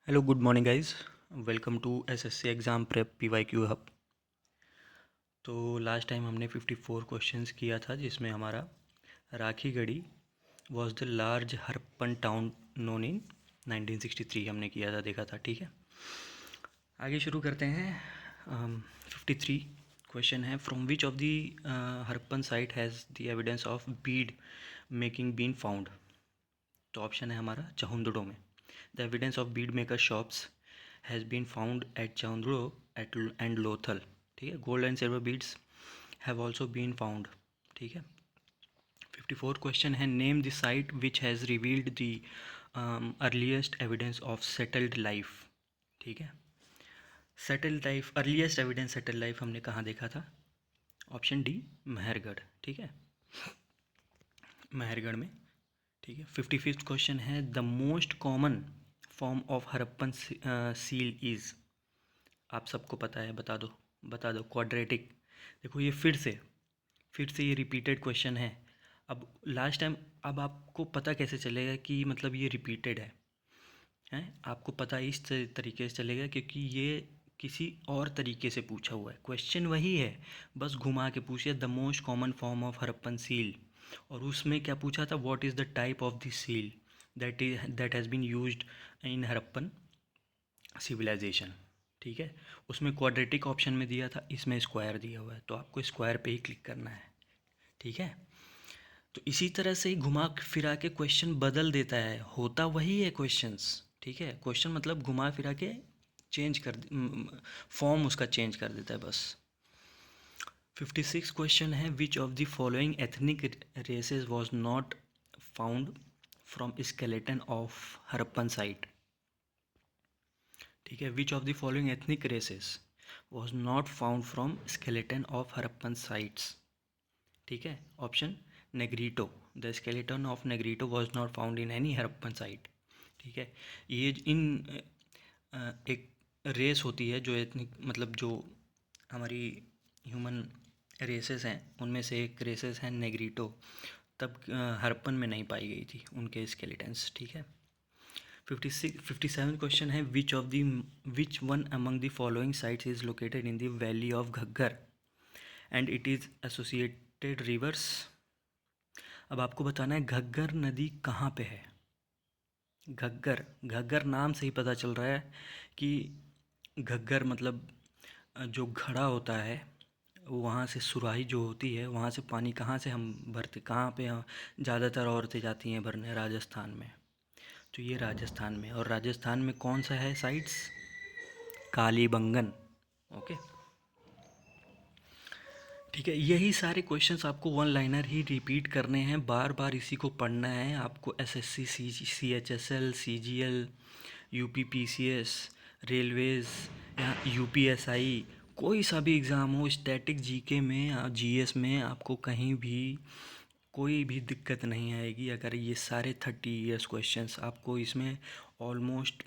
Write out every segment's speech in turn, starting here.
Hello good morning guys. Welcome to SSC exam prep PYQ hub. तो last time हमने 54 questions किया था, जिसमें हमारा Rakhigarhi was the large Harappan town known in 1963 हमने किया था, देखा था। ठीक है, आगे शुरू करते हैं। 53 क्वेश्चन है, from which of the Harappan site has the evidence of bead making been found. तो ऑप्शन है हमारा चहुंदड़ो में। The evidence of bead maker shops has been found at Chanhudaro at and Lothal. ठीक है, gold and silver beads have also been found. ठीक है, 54 question है, name the site which has revealed the earliest evidence of settled life. ठीक है, settled life, earliest evidence settled life हमने कहाँ देखा था? Option D, Mehrgarh. ठीक है, मेहरगढ़ में। ठीक है, 55th क्वेश्चन है, the most common form of Harappan seal is. आप सबको पता है, बता दो। क्वाड्रेटिक। देखो ये फिर से ये रिपीटेड क्वेश्चन है। अब लास्ट टाइम, अब आपको पता कैसे चलेगा कि मतलब ये रिपीटेड है? आपको पता इस तरीके से चलेगा क्योंकि ये किसी और तरीके से पूछा हुआ है। क्वेश्चन वही है, बस घुमा के पूछिए, the most common form of Harappan seal. और उसमें क्या पूछा था? What is the type of the seal that has been used in Harappan civilisation. ठीक है, उसमें क्वाड्रेटिक ऑप्शन में दिया था, इसमें स्क्वायर दिया हुआ है, तो आपको स्क्वायर पे ही क्लिक करना है। ठीक है, तो इसी तरह से ही घुमा फिरा के क्वेश्चन बदल देता है, होता वही है क्वेश्चंस। ठीक है, क्वेश्चन मतलब घुमा फिरा के चेंज फॉर्म उसका चेंज कर देता है बस। 56 क्वेश्चन है, which of the following ethnic races was not found from skeleton of Harappan site. ठीक है, which of the following ethnic races was not found from skeleton of Harappan sites. ठीक है, option Negrito, the skeleton of Negrito was not found in any Harappan site. ठीक है, ये एक race होती है जो एथनिक मतलब जो हमारी ह्यूमन रेसेस हैं, उनमें से एक रेसेस है नेग्रीटो, तब हरप्पन में नहीं पाई गई थी उनके स्केलेटन्स। ठीक है, 57 क्वेश्चन है, which one among the following sites is located in the valley of Ghaggar and it is associated reverse. अब आपको बताना है घग्गर नदी कहाँ पे है। घग्गर, घग्गर नाम से ही पता चल रहा है कि घग्गर मतलब जो घड़ा होता है, वहाँ से सुराही जो होती है, वहाँ से पानी कहाँ से हम भरते, कहाँ पे ज़्यादातर औरतें जाती हैं भरने? राजस्थान में। तो ये राजस्थान में, और राजस्थान में कौन सा है साइट्स? कालीबंगन। ओके, ठीक है, यही सारे क्वेश्चंस आपको वन लाइनर ही रिपीट करने हैं, बार बार इसी को पढ़ना है आपको। SSC, CHSL, CGL, UPPCS, Railways या UPSI, कोई सा भी एग्ज़ाम हो, स्टैटिक, जीके में या जीएस में, आपको कहीं भी कोई भी दिक्कत नहीं आएगी अगर ये सारे 30 ईयर्स क्वेश्चंस आपको इसमें ऑलमोस्ट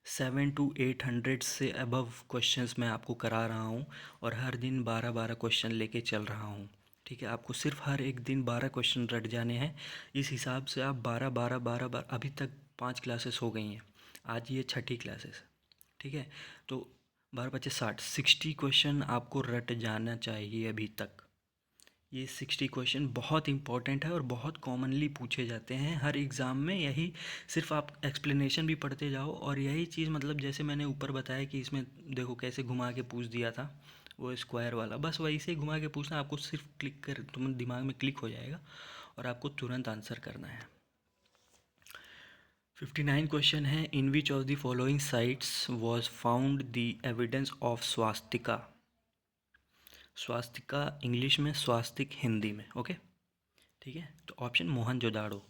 700 to 800 से अबव क्वेश्चंस मैं आपको करा रहा हूँ, और हर दिन 12-12 क्वेश्चन लेके चल रहा हूँ। ठीक है, आपको सिर्फ हर एक दिन 12 क्वेश्चन रट जाने हैं। इस हिसाब से आप 12 अभी तक 5 क्लासेस हो गई हैं, आज ये छठी क्लासेस है। ठीक है, तो 12 × 5 = 60, 60 क्वेश्चन आपको रट जाना चाहिए अभी तक। ये 60 क्वेश्चन बहुत इंपॉर्टेंट है और बहुत कॉमनली पूछे जाते हैं हर एग्ज़ाम में। यही सिर्फ आप एक्सप्लेनेशन भी पढ़ते जाओ, और यही चीज़ मतलब जैसे मैंने ऊपर बताया कि इसमें देखो कैसे घुमा के पूछ दिया था वो स्क्वायर वाला, बस वही से घुमा के पूछना, आपको सिर्फ क्लिक कर, तुम दिमाग में क्लिक हो जाएगा और आपको तुरंत आंसर करना है। 59 क्वेश्चन है, in which of the following sites was found the evidence of swastika. Swastika English में, स्वास्तिक हिंदी में। ओके, ठीक है, तो option Mohenjodaro.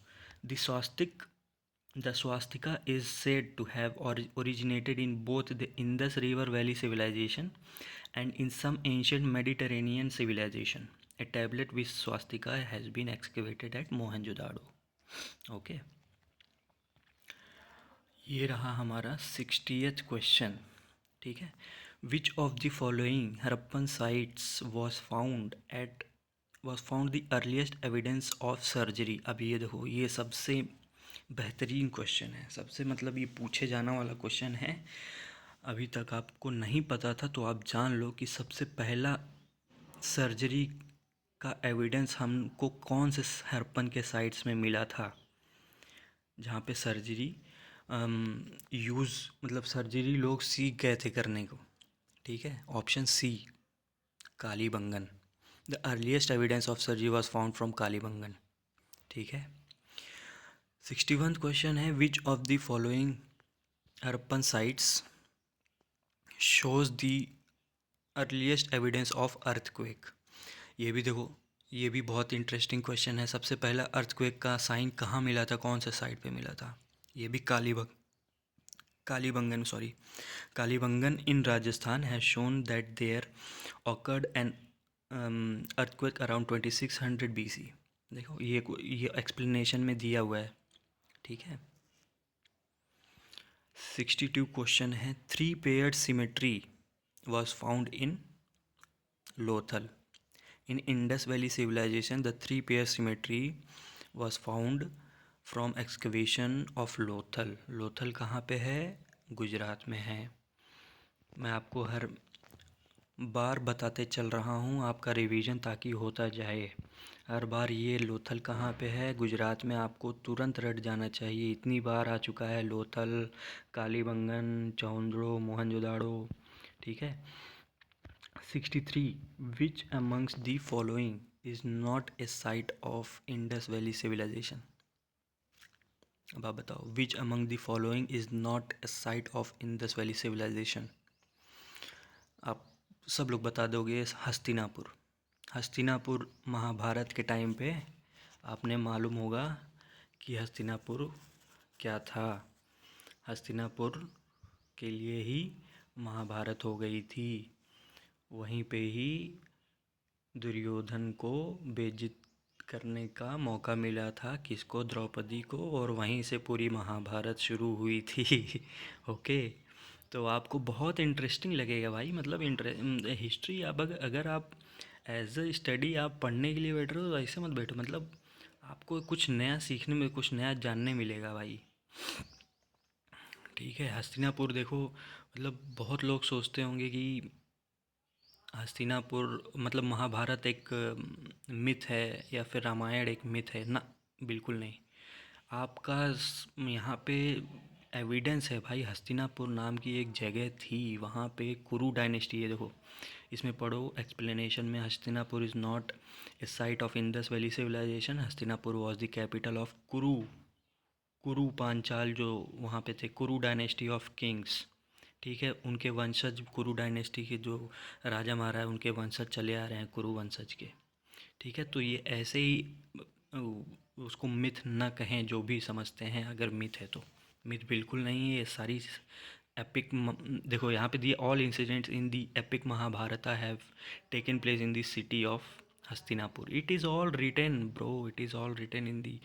The swastik the swastika is said to have originated in both the Indus River Valley civilization and in some ancient Mediterranean civilization. A tablet with swastika has been excavated at Mohenjo-daro. Okay, ये रहा हमारा 60th question. ठीक है, which of the following Harappan sites was found the earliest evidence of surgery। अब ये देखो, ये सबसे बेहतरीन क्वेश्चन है, सबसे मतलब ये पूछे जाना वाला क्वेश्चन है। अभी तक आपको नहीं पता था तो आप जान लो कि सबसे पहला सर्जरी का एविडेंस हमको कौन से हड़प्पन के साइट्स में मिला था, जहाँ पे सर्जरी यूज़ मतलब सर्जरी लोग सीख गए थे करने को। ठीक है, option C Kalibangan. The earliest evidence of surgery was found from Kalibangan. ठीक है। 61 क्वेश्चन है, which of the following Harappan sites shows the earliest evidence of earthquake. ये भी देखो, ये भी बहुत इंटरेस्टिंग क्वेश्चन है। सबसे पहला अर्थक्वेक का साइन कहाँ मिला था, कौन से साइट पे मिला था? ये भी Kalibangan sorry Kalibangan in Rajasthan has shown that there occurred an earthquake around 2600 BC। देखो ये एक्सप्लेनेशन में दिया हुआ है। ठीक है। 62 क्वेश्चन है, three paired symmetry was found in Lothal. In Indus Valley civilization, the three-pair symmetry was found from excavation of Lothal. Lothal कहाँ पे है? गुजरात में है। मैं आपको हर बार बताते चल रहा हूँ, आपका रिवीजन ताकि होता जाए। हर बार ये लोथल कहाँ पे है? गुजरात में। आपको तुरंत रट जाना चाहिए, इतनी बार आ चुका है लोथल, कालीबंगन, चौंद्रो, मोहनजोदाड़ो। ठीक है। 63 which amongst the following is not a site of Indus Valley civilization? अब आप बताओ, which among the following is not a site of Indus Valley civilization? आप सब लोग बता दोगे। हस्तिनापुर। हस्तिनापुर महाभारत के टाइम पे आपने मालूम होगा कि हस्तिनापुर क्या था। हस्तिनापुर के लिए ही महाभारत हो गई थी। वहीं पे ही दुर्योधन को बेइज्जत करने का मौका मिला था, किसको? द्रौपदी को। और वहीं से पूरी महाभारत शुरू हुई थी। ओके। तो आपको बहुत इंटरेस्टिंग लगेगा भाई, मतलब हिस्ट्री आप अगर आप एज अ स्टडी आप पढ़ने के लिए बैठ रहे हो तो ऐसे मत बैठो, मतलब आपको कुछ नया सीखने में, कुछ नया जानने मिलेगा भाई। ठीक है। हस्तिनापुर देखो, मतलब बहुत लोग सोचते होंगे कि हस्तिनापुर मतलब महाभारत एक मिथ है या फिर रामायण एक मिथ है ना, बिल्कुल नहीं। आपका यहाँ पे एविडेंस है भाई। हस्तिनापुर नाम की एक जगह थी, वहाँ पे कुरु डायनेस्टी है। देखो इसमें पढ़ो एक्सप्लेनेशन में, Hastinapur is not a site of Indus valley civilisation, Hastinapur was the capital of Kuru. Kuru Panchal जो वहाँ पे थे, कुरु डायनेस्टी ऑफ किंग्स। ठीक है, उनके वंशज कुरु डायनेस्टी के जो राजा महाराज, उनके वंशज चले आ रहे हैं कुरु वंशज के। ठीक है, तो ये ऐसे ही उसको मिथ ना कहें, जो भी समझते हैं अगर मिथ है तो। मिथ बिल्कुल नहीं है ये सारी एपिक। देखो यहाँ पे दिए, all incidents in the epic Mahabharata have taken place in the city of Hastinapur. It is all written bro, it is all written in the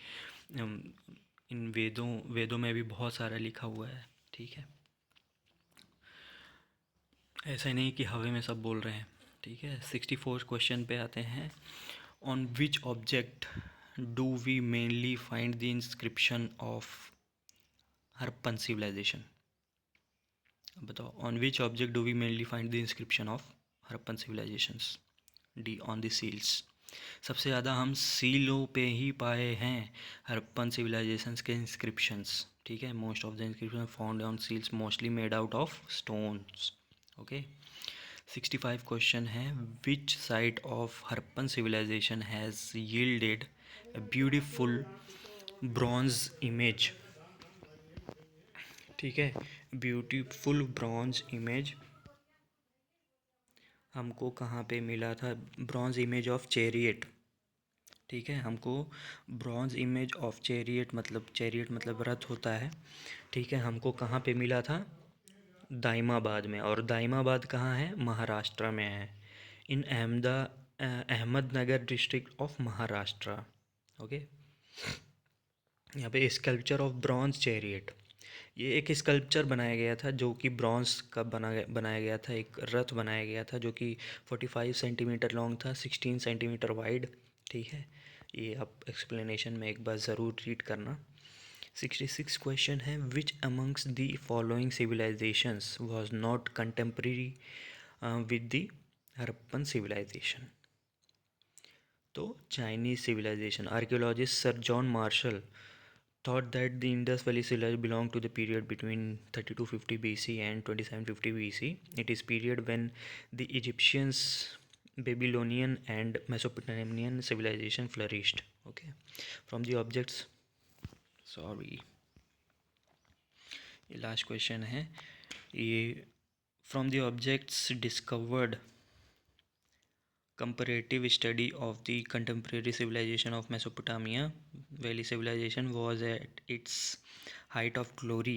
in वेदों में भी बहुत सारा लिखा हुआ है। ठीक है, ऐसा ही नहीं कि हवा में सब बोल रहे हैं। ठीक है। 64 क्वेश्चन पे आते हैं, on which object do we mainly find the inscription of Harappan civilisation? बताओ, on which object do we mainly find the inscription of Harappan civilisations? D, on the seals. सबसे ज़्यादा हम सीलों पे ही पाए हैं हड़प्पन सिविलाइजेशंस के इंस्क्रिप्शंस। ठीक है, most of the inscription found on seals mostly made out of stones. Okay. 65 question है, which site of Harappan civilisation has yielded a beautiful bronze image? ठीक है, ब्यूटीफुल ब्रॉन्ज इमेज हमको कहाँ पे मिला था? Bronze image of chariot. ठीक है, हमको ब्रॉन्ज इमेज ऑफ चैरियट मतलब रथ होता है। ठीक है, हमको कहाँ पे मिला था? दाइमाबाद में। और दाइमाबाद कहाँ है? महाराष्ट्र में है, in Ahmednagar district of Maharashtra. Okay. यहाँ पे स्कल्पचर ऑफ ब्रॉन्ज चैरियट, ये एक स्कल्पचर बनाया गया था जो कि ब्रॉन्ज का बनाया गया था। एक रथ बनाया गया था जो कि 45 सेंटीमीटर लॉन्ग था, 16 सेंटीमीटर वाइड। ठीक है, ये आप एक्सप्लेनेशन में एक बार ज़रूर रीड करना। 66 क्वेश्चन है, which amongst the following civilisations was not contemporary with the Harappan civilisation. तो Chinese civilisation, archaeologist sir John Marshall thought that the Indus Valley Civilization belonged to the period between 3250 BC and 2750 BC. It is period when the Egyptians, Babylonian and Mesopotamian civilization flourished. Okay, from the objects, sorry, ये last question है ये। From the objects discovered, comparative study of the contemporary civilization of Mesopotamia Valley civilization was at its height of glory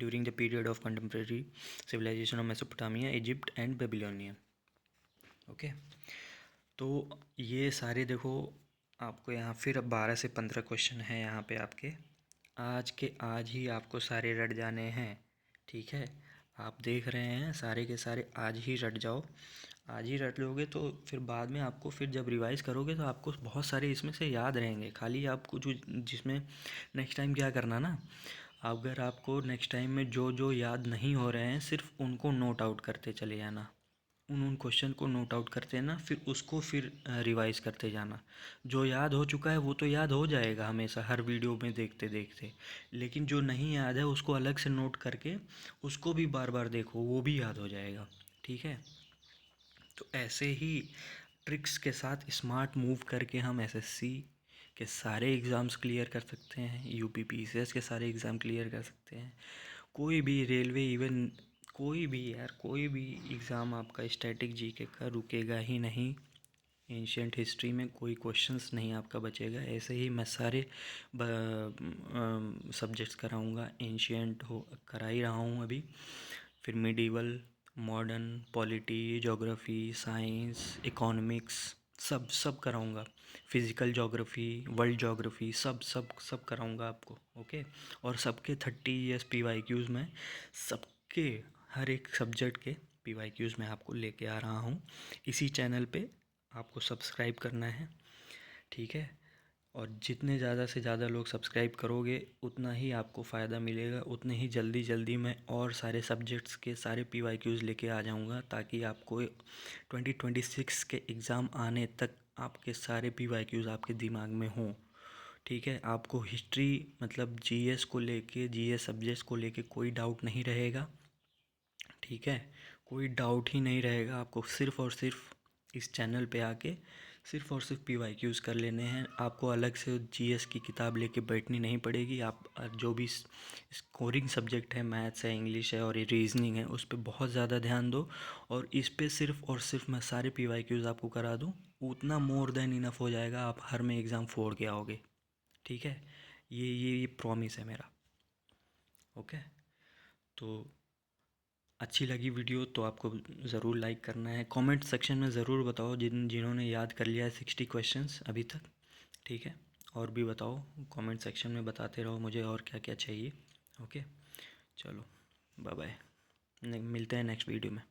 during the period of contemporary civilization of Mesopotamia, Egypt and Babylonian. Okay, तो ये सारे देखो आपको यहाँ फिर 12 से 15 question है यहाँ पे आपके आज के आज ही आपको सारे रट जाने हैं। ठीक है, आप देख रहे हैं सारे के सारे आज ही रट जाओ। आज ही रट लोगे तो फिर बाद में आपको फिर जब रिवाइज़ करोगे तो आपको बहुत सारे इसमें से याद रहेंगे। खाली आपको जो जिसमें नेक्स्ट टाइम क्या करना ना, अगर आपको नेक्स्ट टाइम में जो जो याद नहीं हो रहे हैं सिर्फ उनको नोट आउट करते चले जाना, उन क्वेश्चन को नोट आउट करते ना, फिर उसको फिर रिवाइज़ करते जाना। जो याद हो चुका है वो तो याद हो जाएगा हमेशा हर वीडियो में देखते देखते, लेकिन जो नहीं याद है उसको अलग से नोट करके उसको भी बार बार देखो, वो भी याद हो जाएगा। ठीक है, तो ऐसे ही ट्रिक्स के साथ स्मार्ट मूव करके हम एसएससी के सारे एग्ज़ाम्स क्लियर कर सकते हैं, यूपी पीसीएस के सारे एग्ज़ाम क्लियर कर सकते हैं, कोई भी रेलवे, इवन कोई भी यार कोई भी एग्ज़ाम आपका स्टैटिक जीके का रुकेगा ही नहीं। एंशियंट हिस्ट्री में कोई क्वेश्चंस नहीं आपका बचेगा। ऐसे ही मैं सारे सब्जेक्ट्स कराऊंगा, एंशियंट हो करा ही रहा हूँ अभी, फिर medieval, modern, polity, geography, science, economics, सब सब कराऊंगा, फिज़िकल ज्योग्राफी, वर्ल्ड ज्योग्राफी, सब सब सब कराऊंगा आपको। ओके, और सबके 30 ईयर्स PYQs में सबके हर एक सब्जेक्ट के PYQs मैं आपको लेके आ रहा हूँ। इसी चैनल पे आपको सब्सक्राइब करना है। ठीक है, और जितने ज़्यादा से ज़्यादा लोग सब्सक्राइब करोगे उतना ही आपको फ़ायदा मिलेगा, उतने ही जल्दी जल्दी मैं और सारे सब्जेक्ट्स के सारे PYQs लेके आ जाऊंगा, ताकि आपको 2026 के एग्ज़ाम आने तक आपके सारे PYQs आपके दिमाग में हों। ठीक है, आपको हिस्ट्री मतलब GS को लेके, GS सब्जेक्ट्स को लेके कोई डाउट नहीं रहेगा। ठीक है, कोई डाउट ही नहीं रहेगा, आपको सिर्फ़ और सिर्फ इस चैनल पे आके सिर्फ़ और सिर्फ PYQs कर लेने हैं। आपको अलग से GS की किताब लेके बैठनी नहीं पड़ेगी। आप जो भी स्कोरिंग सब्जेक्ट है, मैथ्स है, इंग्लिश है और रीजनिंग है, उस पर बहुत ज़्यादा ध्यान दो, और इस पे सिर्फ़ और सिर्फ मैं सारे PYQs आपको करा दूँ, उतना मोर देन इनफ हो जाएगा, आप हर में एग्ज़ाम फोड़ के आओगे। ठीक है, ये प्रॉमिस है मेरा। ओके, तो अच्छी लगी वीडियो तो आपको ज़रूर लाइक करना है। कमेंट सेक्शन में ज़रूर बताओ जिन्होंने याद कर लिया है 60 क्वेश्चंस अभी तक। ठीक है, और भी बताओ, कमेंट सेक्शन में बताते रहो मुझे और क्या क्या चाहिए। ओके, चलो बाय बाय, मिलते हैं नेक्स्ट वीडियो में।